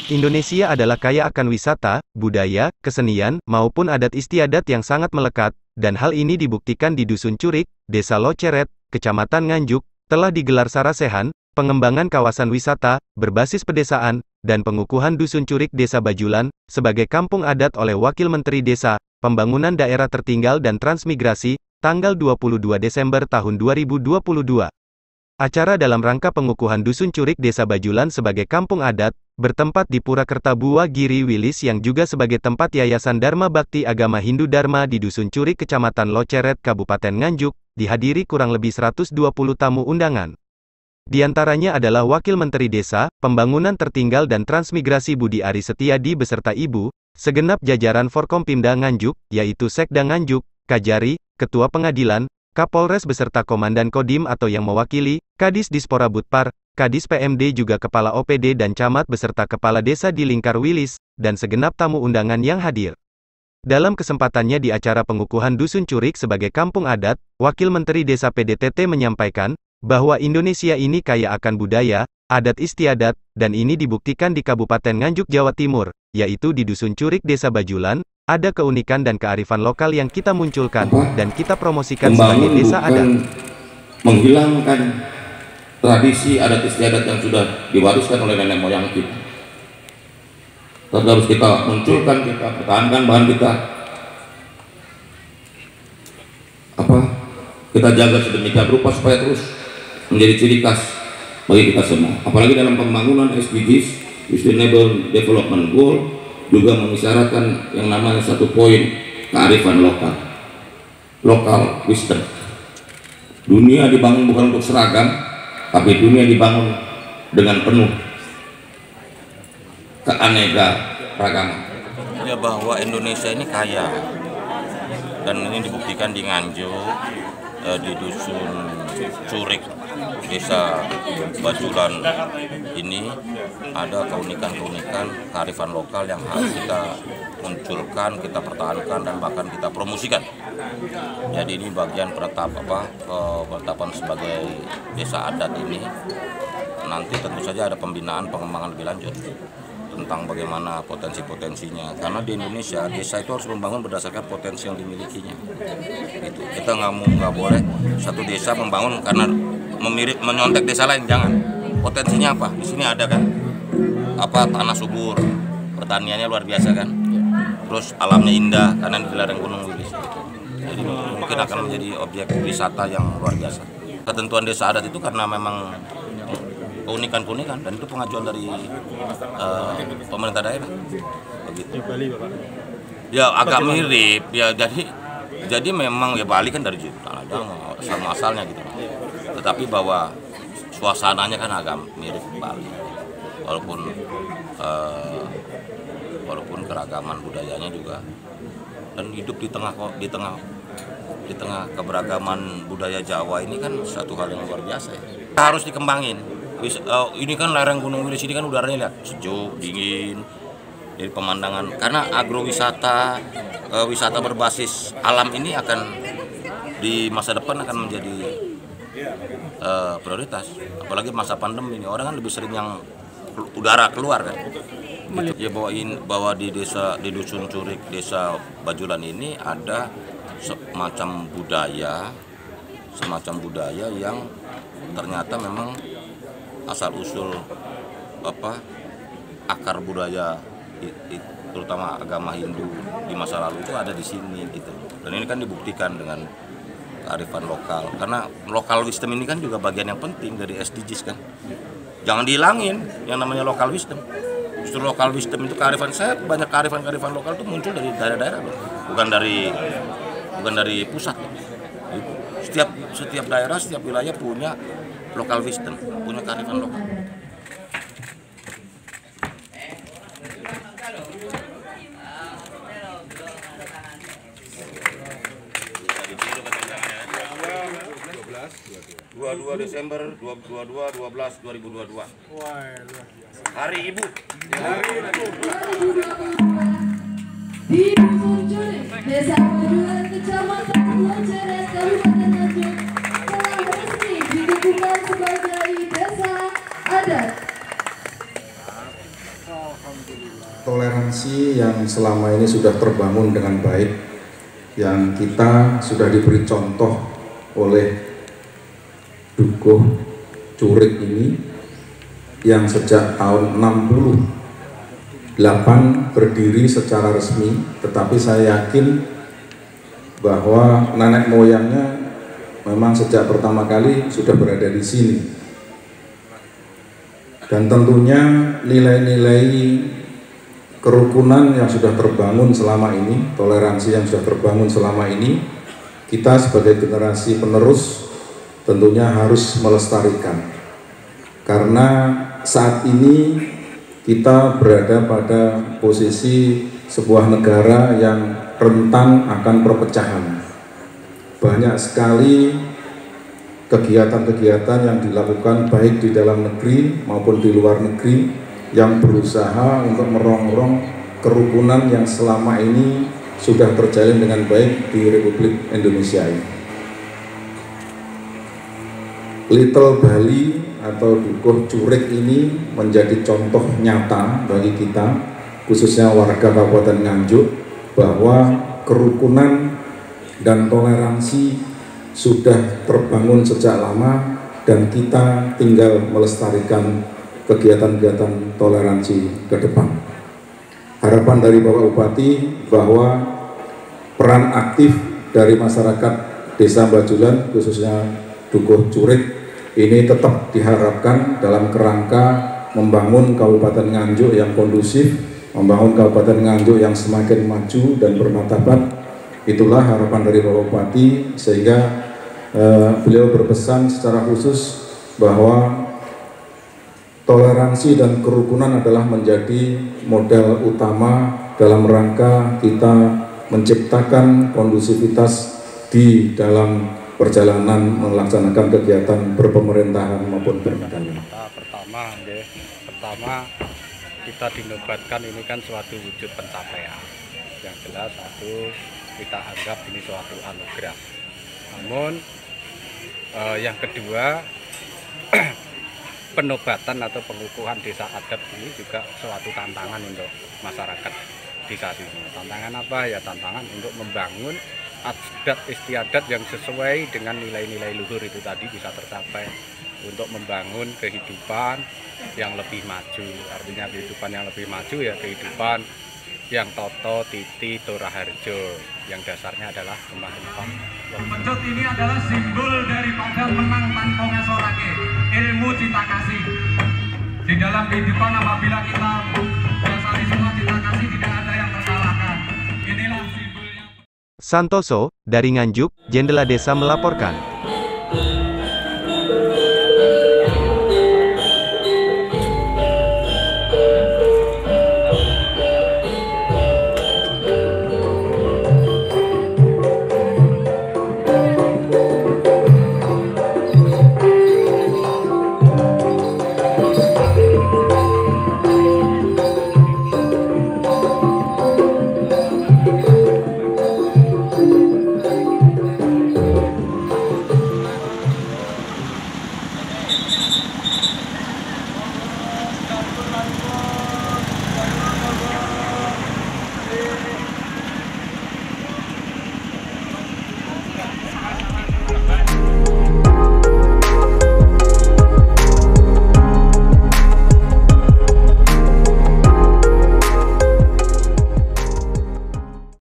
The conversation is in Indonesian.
Indonesia adalah kaya akan wisata, budaya, kesenian, maupun adat istiadat yang sangat melekat, dan hal ini dibuktikan di Dusun Curik, Desa Loceret, Kecamatan Nganjuk, telah digelar sarasehan, pengembangan kawasan wisata, berbasis pedesaan, dan pengukuhan Dusun Curik Desa Bajulan, sebagai kampung adat oleh Wakil Menteri Desa, Pembangunan Daerah Tertinggal dan Transmigrasi, tanggal 22 Desember tahun 2022. Acara dalam rangka pengukuhan Dusun Curik Desa Bajulan sebagai kampung adat, bertempat di Purakerta Bua Giri Wilis yang juga sebagai tempat Yayasan Dharma Bakti Agama Hindu Dharma di Dusun Curik Kecamatan Loceret Kabupaten Nganjuk, dihadiri kurang lebih 120 tamu undangan. Di antaranya adalah Wakil Menteri Desa, Pembangunan Tertinggal dan Transmigrasi Budi Ari Setiadi beserta Ibu, segenap jajaran Forkompimda Nganjuk, yaitu Sekda Nganjuk, Kajari, Ketua Pengadilan, Kapolres beserta Komandan Kodim atau yang mewakili, Kadis Dispora Budpar, Kadis PMD juga Kepala OPD dan Camat beserta Kepala Desa di Lingkar Wilis, dan segenap tamu undangan yang hadir. Dalam kesempatannya di acara pengukuhan Dusun Curik sebagai kampung adat, Wakil Menteri Desa PDTT menyampaikan, bahwa Indonesia ini kaya akan budaya, adat istiadat, dan ini dibuktikan di Kabupaten Nganjuk Jawa Timur, yaitu di Dusun Curik Desa Bajulan, ada keunikan dan kearifan lokal yang kita munculkan, dan kita promosikan sebagai desa adat. Menghilangkan tradisi adat istiadat yang sudah diwariskan oleh nenek moyang kita. Harus kita munculkan, kita pertahankan bahan kita. Kita jaga sedemikian rupa supaya terus menjadi ciri khas bagi kita semua. Apalagi dalam pembangunan SDGs, Sustainable Development Goal, juga mengisyaratkan yang namanya satu poin, kearifan lokal, local wisdom. Dunia dibangun bukan untuk seragam, tapi dunia dibangun dengan penuh keanekaragaman. Ya, bahwa Indonesia ini kaya, dan ini dibuktikan di Nganjuk, di Dusun Curik Desa Bajulan ini ada keunikan-keunikan kearifan lokal yang harus kita munculkan, kita pertahankan, dan bahkan kita promosikan. Jadi ini bagian penetapan sebagai desa adat ini. Nanti tentu saja ada pembinaan pengembangan lebih lanjut tentang bagaimana potensi-potensinya, karena di Indonesia desa itu harus membangun berdasarkan potensi yang dimilikinya. Gitu. Kita nggak boleh satu desa membangun karena menyontek desa lain, jangan. Potensinya apa? Di sini ada kan, tanah subur, pertaniannya luar biasa kan, terus alamnya indah karena di lereng Gunung Wilis. Gitu. Jadi mungkin akan menjadi objek wisata yang luar biasa. Ketentuan desa adat itu karena memang keunikan-keunikan, dan itu pengajuan dari pemerintah daerah. Begitu. Di Bali, Bapak? Ya agak mirip ya, jadi memang ya Bali kan dari tanah Jawa sama asalnya gitu. Tetapi bahwa suasananya kan agak mirip Bali. Walaupun keragaman budayanya juga, dan hidup di tengah keberagaman budaya Jawa ini kan satu hal yang luar biasa ya. Harus dikembangin. Ini kan lereng Gunung Wilis, ini kan udaranya lihat sejuk, dingin. Jadi pemandangan, karena agrowisata, wisata berbasis alam ini akan di masa depan akan menjadi prioritas. Apalagi masa pandemi ini, orang kan lebih sering yang udara keluar kan. Gitu. Ya bahwa di Dusun Curik Desa Bajulan ini ada semacam budaya yang ternyata memang asal usul akar budaya terutama agama Hindu di masa lalu itu ada di sini gitu. Dan ini kan dibuktikan dengan kearifan lokal, karena local wisdom ini kan juga bagian yang penting dari SDGs kan. Jangan dihilangin yang namanya local wisdom. Justru local wisdom itu kearifan, saya banyak kearifan lokal itu muncul dari daerah-daerah loh, bukan dari pusat loh. Setiap daerah, setiap wilayah punya local wisdom, punya kearifan lokal. (22 Desember 2022) Hari Ibu. Di Dusun Curik, Desa Bajulan, Kecamatan Loceret, Kabupaten Nganjuk, telah resmi ditentukan sebagai desa adat. toleransi yang selama ini sudah terbangun dengan baik, yang kita sudah diberi contoh oleh Dukuh Curik ini, yang sejak tahun 68 berdiri secara resmi, tetapi saya yakin bahwa nenek moyangnya memang sejak pertama kali sudah berada di sini. Dan tentunya nilai-nilai kerukunan yang sudah terbangun selama ini, toleransi yang sudah terbangun selama ini, kita sebagai generasi penerus tentunya harus melestarikan. Karena saat ini kita berada pada posisi sebuah negara yang rentan akan perpecahan. Banyak sekali kegiatan-kegiatan yang dilakukan baik di dalam negeri maupun di luar negeri yang berusaha untuk merongrong kerukunan yang selama ini sudah terjalin dengan baik di Republik Indonesia ini. Little Bali atau Dukuh Curik ini menjadi contoh nyata bagi kita, khususnya warga Kabupaten Nganjuk, bahwa kerukunan dan toleransi sudah terbangun sejak lama dan kita tinggal melestarikan kegiatan-kegiatan toleransi ke depan. Harapan dari Bapak Bupati bahwa peran aktif dari masyarakat Desa Bajulan, khususnya Dukuh Curik, ini tetap diharapkan dalam kerangka membangun Kabupaten Nganjuk yang kondusif, membangun Kabupaten Nganjuk yang semakin maju dan bermartabat. Itulah harapan dari Bapak Bupati, sehingga beliau berpesan secara khusus bahwa toleransi dan kerukunan adalah menjadi modal utama dalam rangka kita menciptakan kondusivitas di dalam perjalanan melaksanakan kegiatan berpemerintahan maupun bernegara. Pertama kita dinobatkan ini kan suatu wujud pencapaian. Yang jelas satu, kita anggap ini suatu anugerah. Namun yang kedua, penobatan atau pengukuhan desa adat ini juga suatu tantangan untuk masyarakat desa sini. Tantangan apa? Ya tantangan untuk membangun adat istiadat yang sesuai dengan nilai-nilai luhur itu tadi bisa tercapai, untuk membangun kehidupan yang lebih maju. Artinya kehidupan yang lebih maju ya kehidupan yang toto, titi, toraharjo, yang dasarnya adalah kembang-kembang. Pecut ini adalah simbol daripada menang tanpa ngesorake, ilmu cinta kasih. Di dalam kehidupan apabila kita dasari semua cinta kasih, tidak ada yang terkalahkan. Inilah simbolnya. Santoso, dari Nganjuk, Jendela Desa melaporkan.